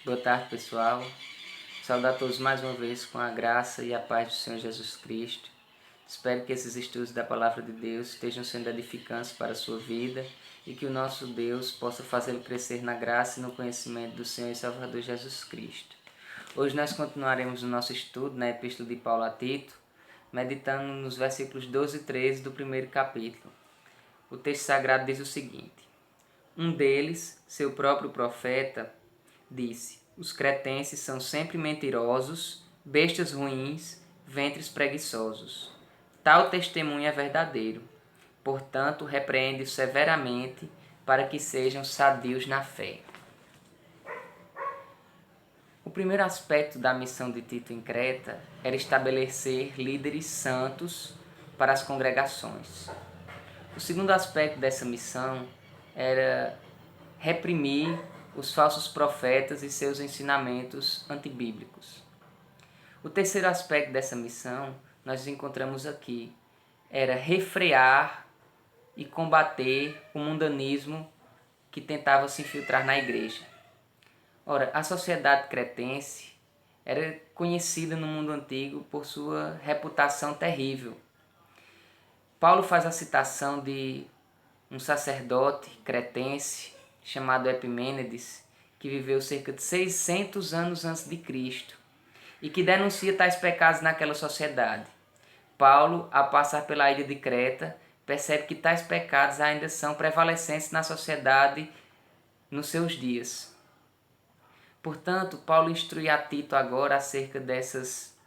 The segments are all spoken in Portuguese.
Boa tarde, pessoal. Saudar a todos mais uma vez com a graça e a paz do Senhor Jesus Cristo. Espero que esses estudos da Palavra de Deus estejam sendo edificantes para a sua vida e que o nosso Deus possa fazê-lo crescer na graça e no conhecimento do Senhor e Salvador Jesus Cristo. Hoje nós continuaremos o nosso estudo na Epístola de Paulo a Tito, meditando nos versículos 12 e 13 do primeiro capítulo. O texto sagrado diz o seguinte: um deles, seu próprio profeta, disse: os cretenses são sempre mentirosos, bestas ruins, ventres preguiçosos. Tal testemunho é verdadeiro. Portanto, repreende-os severamente para que sejam sadios na fé. O primeiro aspecto da missão de Tito em Creta era estabelecer líderes santos para as congregações. O segundo aspecto dessa missão era reprimir os falsos profetas e seus ensinamentos antibíblicos. O terceiro aspecto dessa missão nós encontramos aqui, era refrear e combater o mundanismo que tentava se infiltrar na igreja. Ora, a sociedade cretense era conhecida no mundo antigo por sua reputação terrível. Paulo faz a citação de um sacerdote cretense chamado Epimênides, que viveu cerca de 600 anos antes de Cristo e que denuncia tais pecados naquela sociedade. Paulo, ao passar pela ilha de Creta, percebe que tais pecados ainda são prevalecentes na sociedade nos seus dias. Portanto, Paulo instrui a Tito agora acerca dessas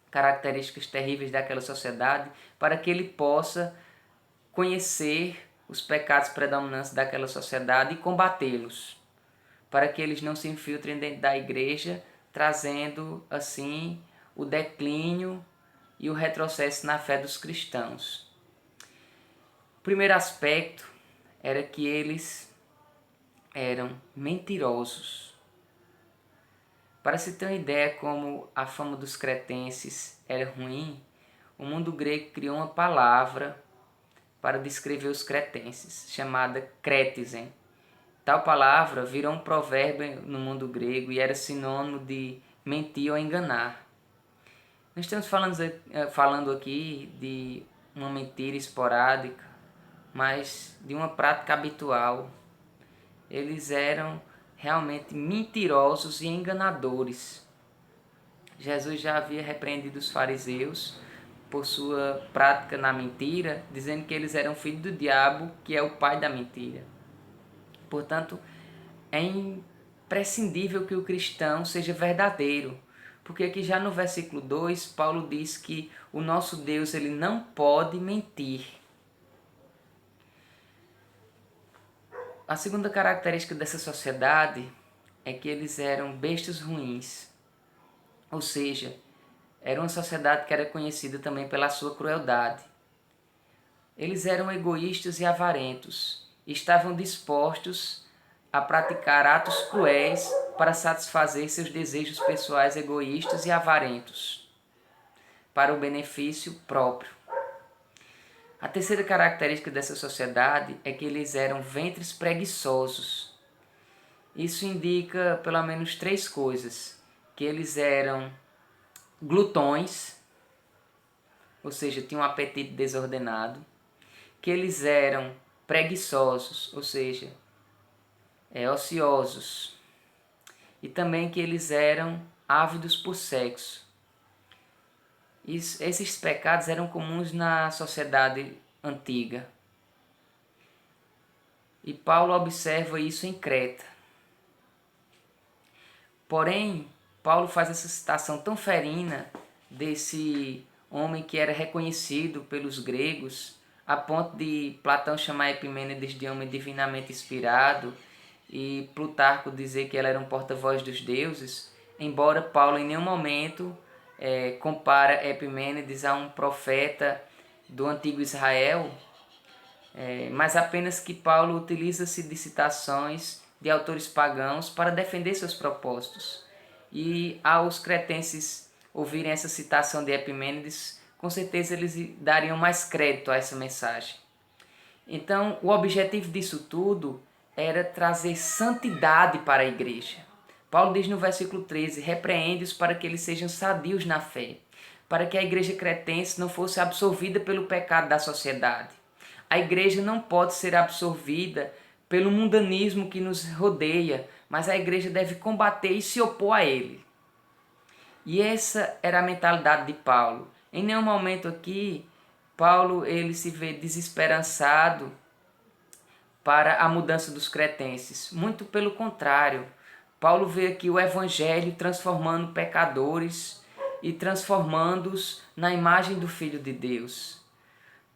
características terríveis daquela sociedade para que ele possa conhecer os pecados predominantes daquela sociedade e combatê-los, para que eles não se infiltrem dentro da igreja, trazendo assim o declínio e o retrocesso na fé dos cristãos. O primeiro aspecto era que eles eram mentirosos. Para se ter uma ideia como a fama dos cretenses era ruim, o mundo grego criou uma palavra para descrever os cretenses, chamada crétisen. Tal palavra virou um provérbio no mundo grego e era sinônimo de mentir ou enganar. Nós estamos falando aqui de uma mentira esporádica, mas de uma prática habitual. Eles eram realmente mentirosos e enganadores. Jesus já havia repreendido os fariseus por sua prática na mentira, dizendo que eles eram filhos do diabo, que é o pai da mentira. Portanto, é imprescindível que o cristão seja verdadeiro, porque aqui já no versículo 2, Paulo diz que o nosso Deus ele não pode mentir. A segunda característica dessa sociedade é que eles eram bestas ruins, ou seja, era uma sociedade que era conhecida também pela sua crueldade. Eles eram egoístas e avarentos, e estavam dispostos a praticar atos cruéis para satisfazer seus desejos pessoais egoístas e avarentos, para o benefício próprio. A terceira característica dessa sociedade é que eles eram ventres preguiçosos. Isso indica pelo menos três coisas: que eles eram glutões, ou seja, tinham um apetite desordenado, que eles eram preguiçosos, ou seja, ociosos, e também que eles eram ávidos por sexo. Esses pecados eram comuns na sociedade antiga. E Paulo observa isso em Creta. Porém, Paulo faz essa citação tão ferina desse homem que era reconhecido pelos gregos, a ponto de Platão chamar Epimênides de homem divinamente inspirado e Plutarco dizer que ele era um porta-voz dos deuses, embora Paulo em nenhum momento compara Epimênides a um profeta do antigo Israel, mas apenas que Paulo utiliza-se de citações de autores pagãos para defender seus propósitos. E aos cretenses ouvirem essa citação de Epimênides, com certeza eles dariam mais crédito a essa mensagem. Então, o objetivo disso tudo era trazer santidade para a igreja, Paulo diz no versículo 13, repreende-os para que eles sejam sadios na fé, para que a igreja cretense não fosse absorvida pelo pecado da sociedade. A igreja não pode ser absorvida pelo mundanismo que nos rodeia, mas a igreja deve combater e se opor a ele. E essa era a mentalidade de Paulo. Em nenhum momento aqui, Paulo ele se vê desesperançado para a mudança dos cretenses. Muito pelo contrário, Paulo vê aqui o evangelho transformando pecadores e transformando-os na imagem do Filho de Deus.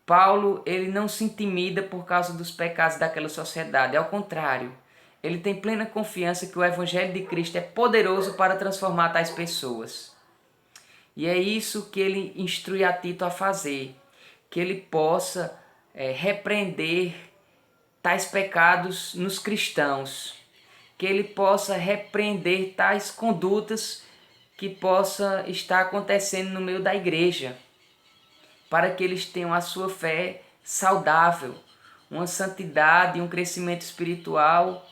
Paulo ele não se intimida por causa dos pecados daquela sociedade, ao contrário, ele tem plena confiança que o Evangelho de Cristo é poderoso para transformar tais pessoas. E é isso que ele instrui a Tito a fazer, que ele possa repreender tais pecados nos cristãos, que ele possa repreender tais condutas que possa estar acontecendo no meio da igreja, para que eles tenham a sua fé saudável, uma santidade, um crescimento espiritual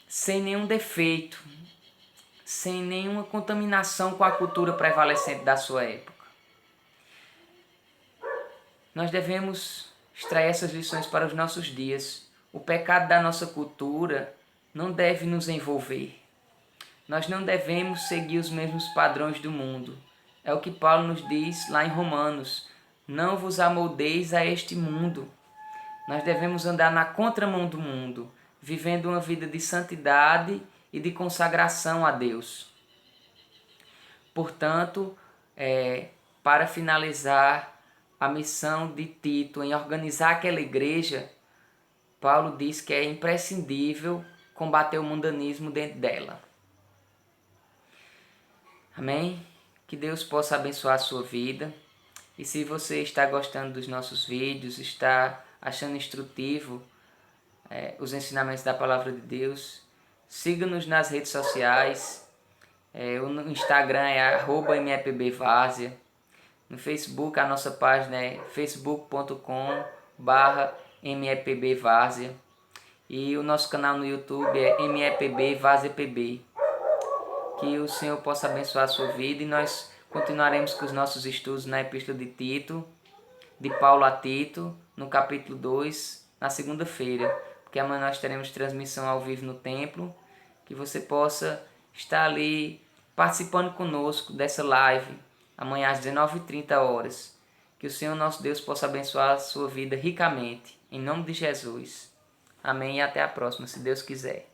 sem nenhum defeito, sem nenhuma contaminação com a cultura prevalecente da sua época. Nós devemos extrair essas lições para os nossos dias. O pecado da nossa cultura não deve nos envolver. Nós não devemos seguir os mesmos padrões do mundo. É o que Paulo nos diz lá em Romanos. Não vos amoldeis a este mundo. Nós devemos andar na contramão do mundo, vivendo uma vida de santidade e de consagração a Deus. Portanto, para finalizar a missão de Tito em organizar aquela igreja, Paulo diz que é imprescindível combater o mundanismo dentro dela. Amém? Que Deus possa abençoar a sua vida. E se você está gostando dos nossos vídeos, está achando instrutivo os ensinamentos da Palavra de Deus, siga-nos nas redes sociais. O Instagram é @mepbvárzea. No Facebook, a nossa página é facebook.com/mepbvárzea. E o nosso canal no YouTube é mepbvárzeapb. Que o Senhor possa abençoar a sua vida e nós continuaremos com os nossos estudos na Epístola de Tito, de Paulo a Tito, no capítulo 2, na segunda-feira, porque amanhã nós teremos transmissão ao vivo no templo, que você possa estar ali participando conosco dessa live, amanhã às 19h30. Que o Senhor nosso Deus possa abençoar a sua vida ricamente, em nome de Jesus. Amém e até a próxima, se Deus quiser.